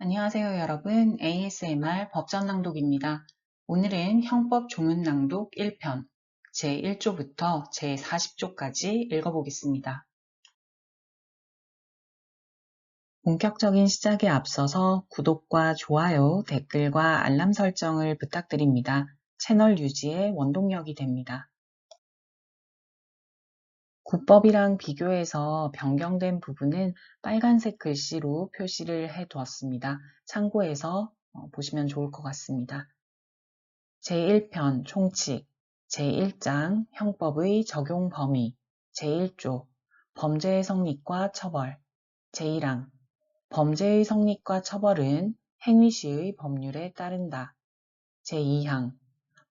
안녕하세요, 여러분. ASMR 법전 낭독입니다. 오늘은 형법 조문 낭독 1편, 제1조부터 제40조까지 읽어보겠습니다. 본격적인 시작에 앞서서 구독과 좋아요, 댓글과 알람 설정을 부탁드립니다. 채널 유지에 원동력이 됩니다. 구법이랑 비교해서 변경된 부분은 빨간색 글씨로 표시를 해두었습니다. 참고해서 보시면 좋을 것 같습니다. 제1편 총칙, 제1장 형법의 적용 범위, 제1조 범죄의 성립과 처벌, 제1항 범죄의 성립과 처벌은 행위 시의 법률에 따른다. 제2항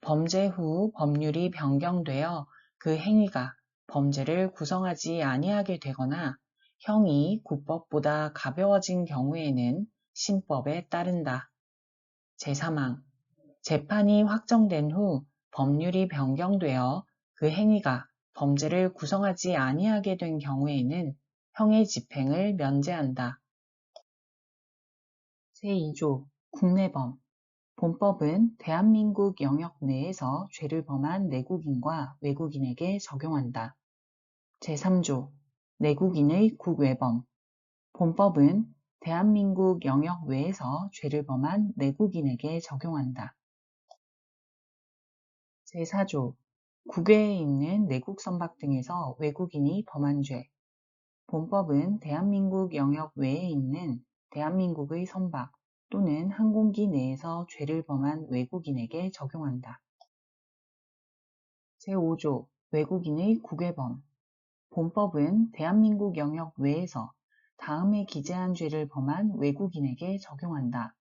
범죄 후 법률이 변경되어 그 행위가 범죄를 구성하지 아니하게 되거나 형이 구법보다 가벼워진 경우에는 신법에 따른다. 제3항 재판이 확정된 후 법률이 변경되어 그 행위가 범죄를 구성하지 아니하게 된 경우에는 형의 집행을 면제한다. 제2조 국내범 본법은 대한민국 영역 내에서 죄를 범한 내국인과 외국인에게 적용한다. 제3조 내국인의 국외범 본법은 대한민국 영역 외에서 죄를 범한 내국인에게 적용한다. 제4조 국외에 있는 내국 선박 등에서 외국인이 범한 죄 본법은 대한민국 영역 외에 있는 대한민국의 선박 또는 항공기 내에서 죄를 범한 외국인에게 적용한다. 제5조 외국인의 국외범 본법은 대한민국 영역 외에서 다음에 기재한 죄를 범한 외국인에게 적용한다.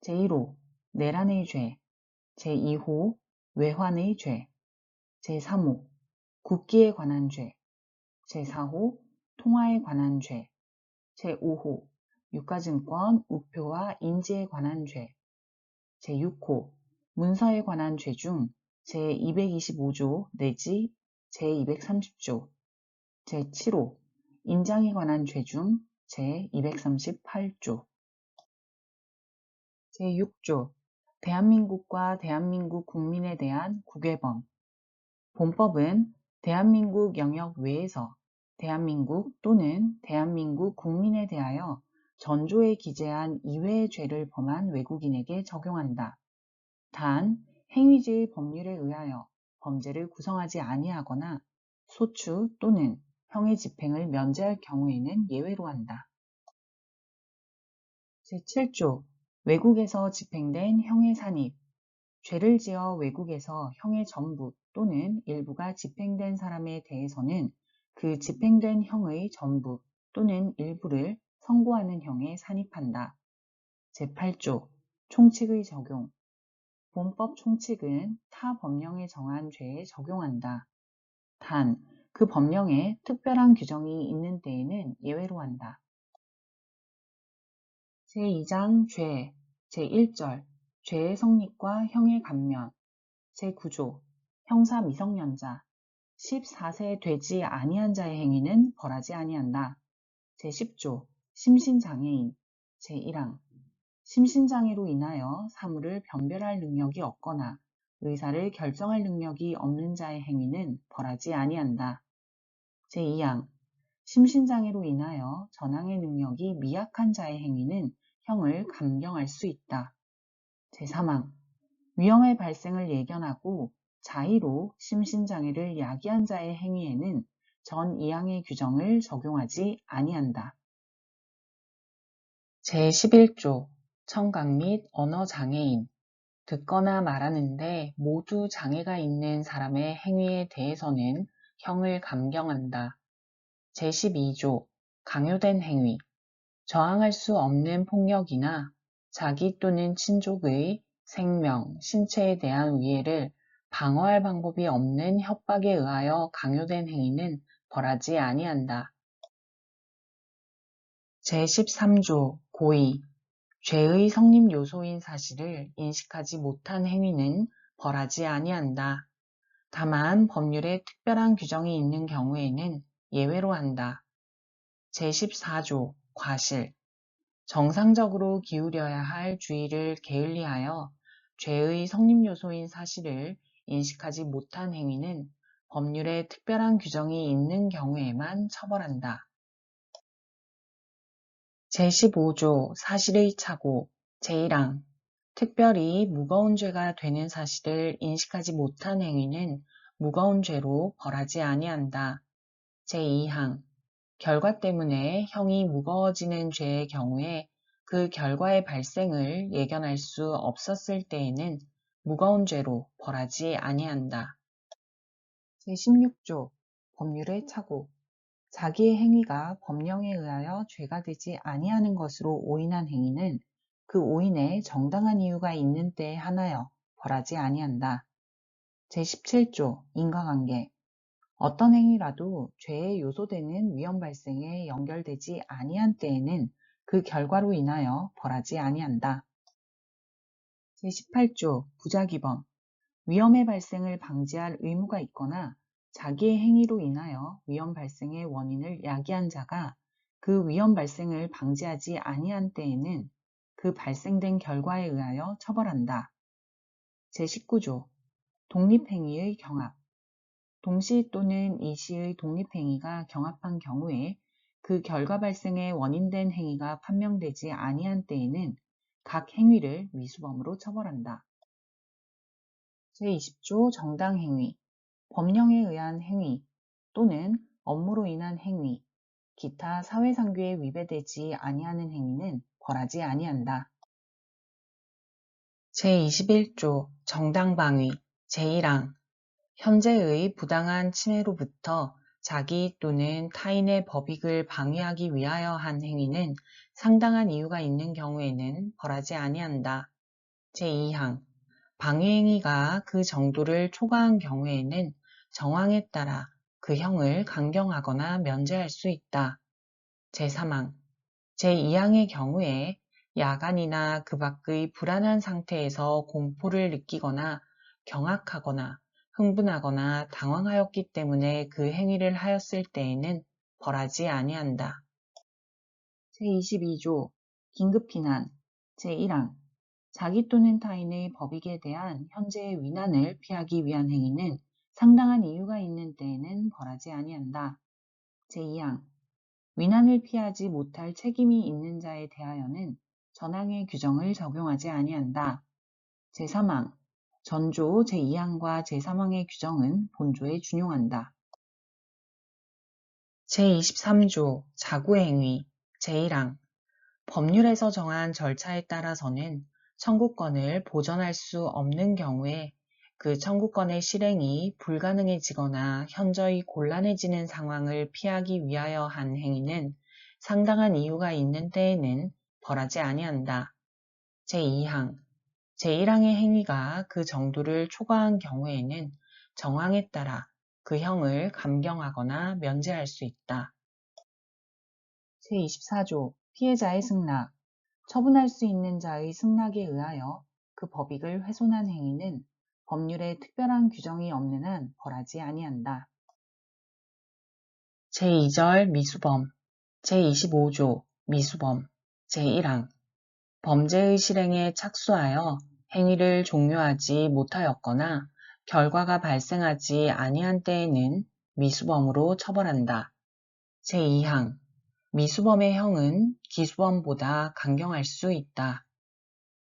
제1호 내란의 죄 제2호 외환의 죄 제3호 국기에 관한 죄 제4호 통화에 관한 죄 제5호 유가증권 우표와 인지에 관한 죄 제6호 문서에 관한 죄 중 제225조 내지 제230조 제7호 인장에 관한 죄 중 제238조 제6조 대한민국과 대한민국 국민에 대한 국외범 본법은 대한민국 영역 외에서 대한민국 또는 대한민국 국민에 대하여 전조에 기재한 이외의 죄를 범한 외국인에게 적용한다. 단, 행위지의 법률에 의하여 범죄를 구성하지 아니하거나 소추 또는 형의 집행을 면제할 경우에는 예외로 한다. 제7조 외국에서 집행된 형의 산입 죄를 지어 외국에서 형의 전부 또는 일부가 집행된 사람에 대해서는 그 집행된 형의 전부 또는 일부를 선고하는 형에 산입한다. 제8조 총칙의 적용 본법 총칙은 타 법령에 정한 죄에 적용한다. 단, 그 법령에 특별한 규정이 있는 때에는 예외로 한다. 제2장 죄 제1절 죄의 성립과 형의 감면 제9조 형사 미성년자 14세 되지 아니한 자의 행위는 벌하지 아니한다. 제10조 심신장애인 제1항 심신장애로 인하여 사물을 변별할 능력이 없거나 의사를 결정할 능력이 없는 자의 행위는 벌하지 아니한다. 제2항 심신장애로 인하여 전항의 능력이 미약한 자의 행위는 형을 감경할 수 있다. 제3항 위험의 발생을 예견하고 자의로 심신장애를 야기한 자의 행위에는 전 2항의 규정을 적용하지 아니한다. 제11조 청각 및 언어장애인 듣거나 말하는데 모두 장애가 있는 사람의 행위에 대해서는 형을 감경한다. 제12조 강요된 행위 저항할 수 없는 폭력이나 자기 또는 친족의 생명, 신체에 대한 위해를 방어할 방법이 없는 협박에 의하여 강요된 행위는 벌하지 아니한다. 제13조 고의 죄의 성립 요소인 사실을 인식하지 못한 행위는 벌하지 아니한다. 다만 법률에 특별한 규정이 있는 경우에는 예외로 한다. 제14조 과실 정상적으로 기울여야 할 주의를 게을리하여 죄의 성립 요소인 사실을 인식하지 못한 행위는 법률에 특별한 규정이 있는 경우에만 처벌한다. 제15조 사실의 착오 제1항 특별히 무거운 죄가 되는 사실을 인식하지 못한 행위는 무거운 죄로 벌하지 아니한다. 제2항 결과 때문에 형이 무거워지는 죄의 경우에 그 결과의 발생을 예견할 수 없었을 때에는 무거운 죄로 벌하지 아니한다. 제16조 법률의 착오 자기의 행위가 법령에 의하여 죄가 되지 아니하는 것으로 오인한 행위는 그 오인에 정당한 이유가 있는 때에 한하여 벌하지 아니한다. 제17조 인과관계 어떤 행위라도 죄의 요소되는 위험 발생에 연결되지 아니한 때에는 그 결과로 인하여 벌하지 아니한다. 제18조 부작위범 위험의 발생을 방지할 의무가 있거나 자기의 행위로 인하여 위험 발생의 원인을 야기한 자가 그 위험 발생을 방지하지 아니한 때에는 그 발생된 결과에 의하여 처벌한다. 제19조 독립행위의 경합 동시 또는 이시의 독립행위가 경합한 경우에 그 결과 발생의 원인된 행위가 판명되지 아니한 때에는 각 행위를 미수범으로 처벌한다. 제20조 정당행위 법령에 의한 행위 또는 업무로 인한 행위, 기타 사회상규에 위배되지 아니하는 행위는 벌하지 아니한다. 제21조 정당방위 제1항 현재의 부당한 침해로부터 자기 또는 타인의 법익을 방해하기 위하여 한 행위는 상당한 이유가 있는 경우에는 벌하지 아니한다. 제2항 방해행위가 그 정도를 초과한 경우에는 정황에 따라 그 형을 강경하거나 면제할 수 있다. 제3항 제2항의 경우에 야간이나 그 밖의 불안한 상태에서 공포를 느끼거나 경악하거나 흥분하거나 당황하였기 때문에 그 행위를 하였을 때에는 벌하지 아니한다. 제22조 긴급피난 제1항 자기 또는 타인의 법익에 대한 현재의 위난을 피하기 위한 행위는 상당한 이유가 있는 때에는 벌하지 아니한다. 제2항 위난을 피하지 못할 책임이 있는 자에 대하여는 전항의 규정을 적용하지 아니한다. 제3항 전조 제2항과 제3항의 규정은 본조에 준용한다. 제23조 자구행위 제1항 법률에서 정한 절차에 따라서는 청구권을 보전할 수 없는 경우에 그 청구권의 실행이 불가능해지거나 현저히 곤란해지는 상황을 피하기 위하여 한 행위는 상당한 이유가 있는 때에는 벌하지 아니한다. 제2항 제1항의 행위가 그 정도를 초과한 경우에는 정황에 따라 그 형을 감경하거나 면제할 수 있다. 제24조 피해자의 승낙 처분할 수 있는 자의 승낙에 의하여 그 법익을 훼손한 행위는 법률에 특별한 규정이 없는 한 벌하지 아니한다. 제2절 미수범 제25조 미수범 제1항 범죄의 실행에 착수하여 행위를 종료하지 못하였거나 결과가 발생하지 아니한 때에는 미수범으로 처벌한다. 제2항 미수범의 형은 기수범보다 강경할 수 있다.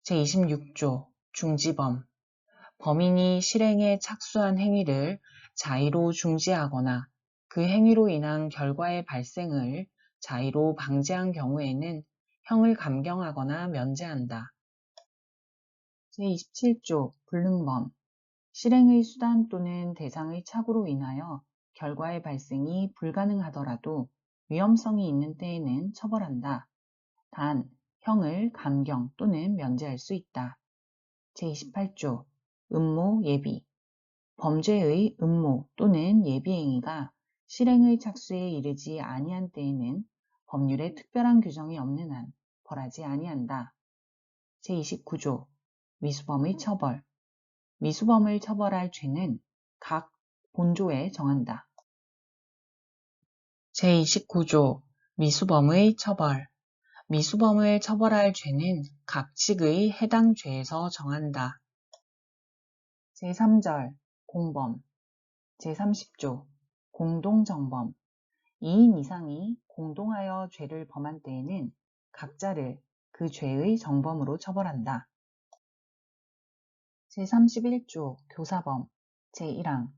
제26조 중지범 범인이 실행에 착수한 행위를 자의로 중지하거나 그 행위로 인한 결과의 발생을 자의로 방지한 경우에는 형을 감경하거나 면제한다. 제27조 불능범 실행의 수단 또는 대상의 착오로 인하여 결과의 발생이 불가능하더라도 위험성이 있는 때에는 처벌한다. 단, 형을 감경 또는 면제할 수 있다. 제28조 음모 예비 범죄의 음모 또는 예비 행위가 실행의 착수에 이르지 아니한 때에는 법률에 특별한 규정이 없는 한 벌하지 아니한다. 제29조 미수범의 처벌 미수범을 처벌할 죄는 각 본조에 정한다. 제29조 미수범의 처벌 미수범을 처벌할 죄는 각 직의 해당 죄에서 정한다. 제3절 공범 제30조 공동정범 2인 이상이 공동하여 죄를 범한 때에는 각자를 그 죄의 정범으로 처벌한다. 제31조 교사범 제1항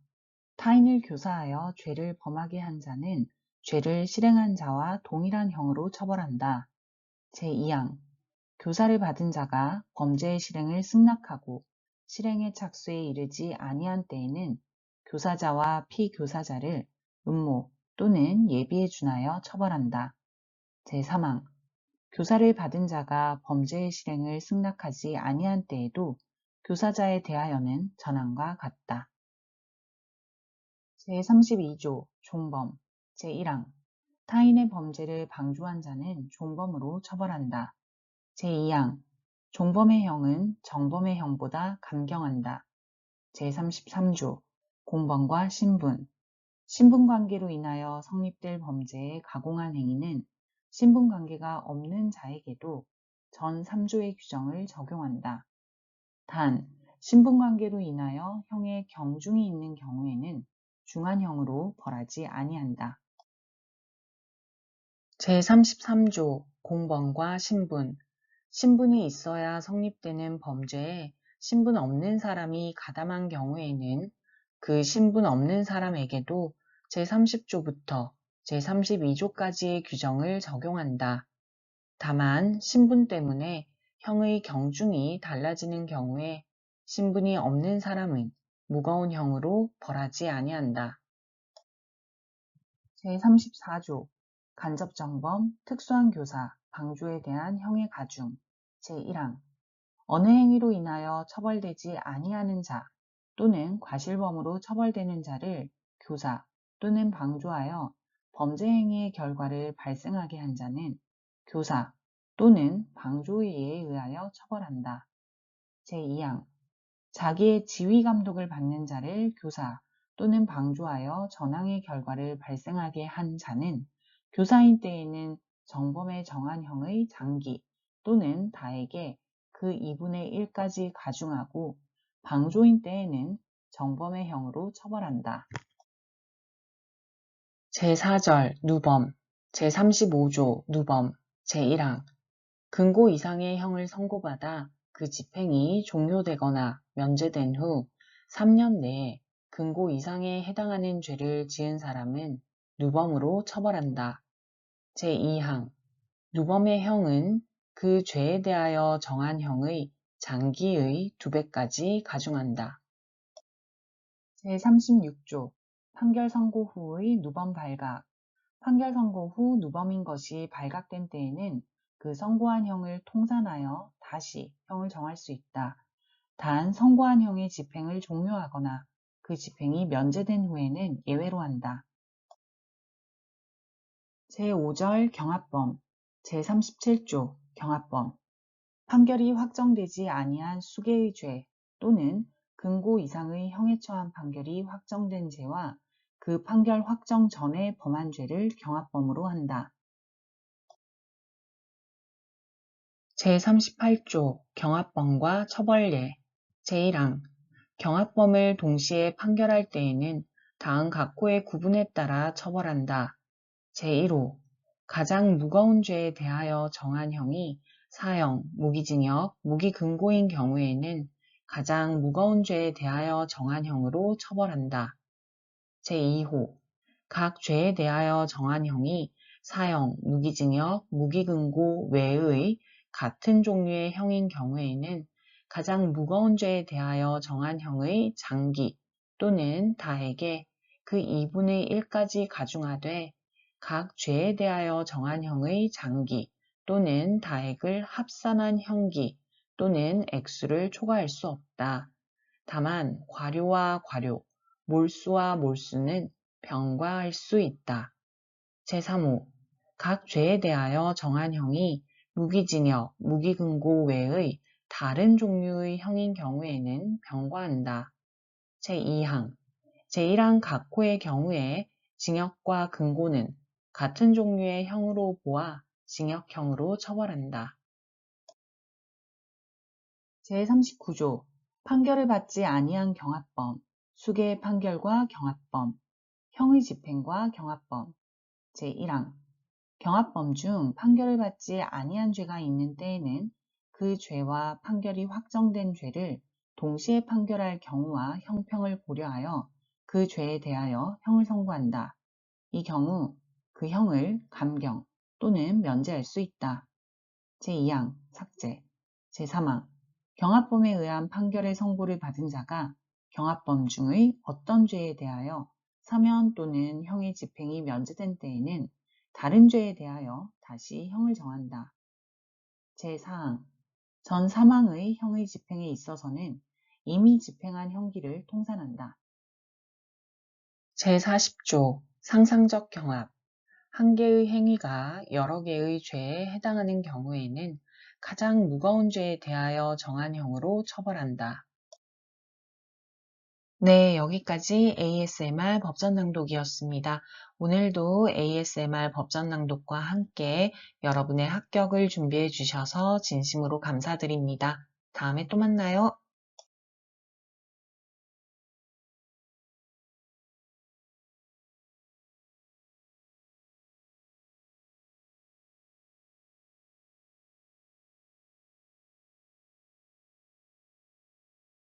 타인을 교사하여 죄를 범하게 한 자는 죄를 실행한 자와 동일한 형으로 처벌한다. 제2항 교사를 받은 자가 범죄의 실행을 승낙하고 실행의 착수에 이르지 아니한 때에는 교사자와 피교사자를 음모 또는 예비에 준하여 처벌한다. 제3항 교사를 받은 자가 범죄의 실행을 승낙하지 아니한 때에도 교사자에 대하여는 전항과 같다. 제32조 종범 제1항 타인의 범죄를 방조한 자는 종범으로 처벌한다. 제2항 종범의 형은 정범의 형보다 감경한다. 제33조 공범과 신분 신분관계로 인하여 성립될 범죄에 가공한 행위는 신분관계가 없는 자에게도 전 3조의 규정을 적용한다. 단, 신분관계로 인하여 형에 경중이 있는 경우에는 중한형으로 벌하지 아니한다. 제33조 공범과 신분 신분이 있어야 성립되는 범죄에 신분 없는 사람이 가담한 경우에는 그 신분 없는 사람에게도 제30조부터 제32조까지의 규정을 적용한다. 다만 신분 때문에 형의 경중이 달라지는 경우에 신분이 없는 사람은 무거운 형으로 벌하지 아니한다. 제34조 간접정범, 특수한 교사, 방조에 대한 형의 가중 제1항 어느 행위로 인하여 처벌되지 아니하는 자 또는 과실범으로 처벌되는 자를 교사 또는 방조하여 범죄 행위의 결과를 발생하게 한 자는 교사 또는 방조의 예에 의하여 처벌한다. 제2항 자기의 지휘 감독을 받는 자를 교사 또는 방조하여 전항의 결과를 발생하게 한 자는 교사인 때에는 정범에 정한 형의 장기 또는 다에게 그 2분의 1까지 가중하고 방조인 때에는 정범의 형으로 처벌한다. 제4절 누범 제35조 누범 제1항 금고 이상의 형을 선고받아 그 집행이 종료되거나 면제된 후 3년 내에 금고 이상에 해당하는 죄를 지은 사람은 누범으로 처벌한다. 제2항 누범의 형은 그 죄에 대하여 정한 형의 장기의 2배까지 가중한다. 제36조 판결 선고 후의 누범 발각 판결 선고 후 누범인 것이 발각된 때에는 그 선고한 형을 통산하여 다시 형을 정할 수 있다. 단 선고한 형의 집행을 종료하거나 그 집행이 면제된 후에는 예외로 한다. 제5절 경합범 제37조 경합범 판결이 확정되지 아니한 수개의 죄 또는 금고 이상의 형에 처한 판결이 확정된 죄와 그 판결 확정 전에 범한 죄를 경합범으로 한다. 제38조 경합범과 처벌예 제1항 경합범을 동시에 판결할 때에는 다음 각호의 구분에 따라 처벌한다. 제1호 가장 무거운 죄에 대하여 정한 형이 사형, 무기징역, 무기금고인 경우에는 가장 무거운 죄에 대하여 정한 형으로 처벌한다. 제2호 각 죄에 대하여 정한 형이 사형, 무기징역, 무기금고 외의 같은 종류의 형인 경우에는 가장 무거운 죄에 대하여 정한 형의 장기 또는 다에게 그 2분의 1까지 가중하되 각 죄에 대하여 정한 형의 장기 또는 다액을 합산한 형기 또는 액수를 초과할 수 없다. 다만 과료와 과료, 몰수와 몰수는 병과할 수 있다. 제3호 각 죄에 대하여 정한 형이 무기징역, 무기금고 외의 다른 종류의 형인 경우에는 병과한다. 제2항 제1항 각호의 경우에 징역과 금고는 같은 종류의 형으로 보아 징역형으로 처벌한다. 제39조 판결을 받지 아니한 경합범, 수개의 판결과 경합범, 형의 집행과 경합범. 제1항 경합범 중 판결을 받지 아니한 죄가 있는 때에는 그 죄와 판결이 확정된 죄를 동시에 판결할 경우와 형평을 고려하여 그 죄에 대하여 형을 선고한다. 이 경우 그 형을 감경 또는 면제할 수 있다. 제2항 삭제. 제3항 경합범에 의한 판결의 선고를 받은 자가 경합범 중의 어떤 죄에 대하여 사면 또는 형의 집행이 면제된 때에는 다른 죄에 대하여 다시 형을 정한다. 제4항 전 사망의 형의 집행에 있어서는 이미 집행한 형기를 통산한다. 제40조 상상적 경합 한 개의 행위가 여러 개의 죄에 해당하는 경우에는 가장 무거운 죄에 대하여 정한 형으로 처벌한다. 네, 여기까지 ASMR 법전낭독이었습니다. 오늘도 ASMR 법전낭독과 함께 여러분의 합격을 준비해 주셔서 진심으로 감사드립니다. 다음에 또 만나요.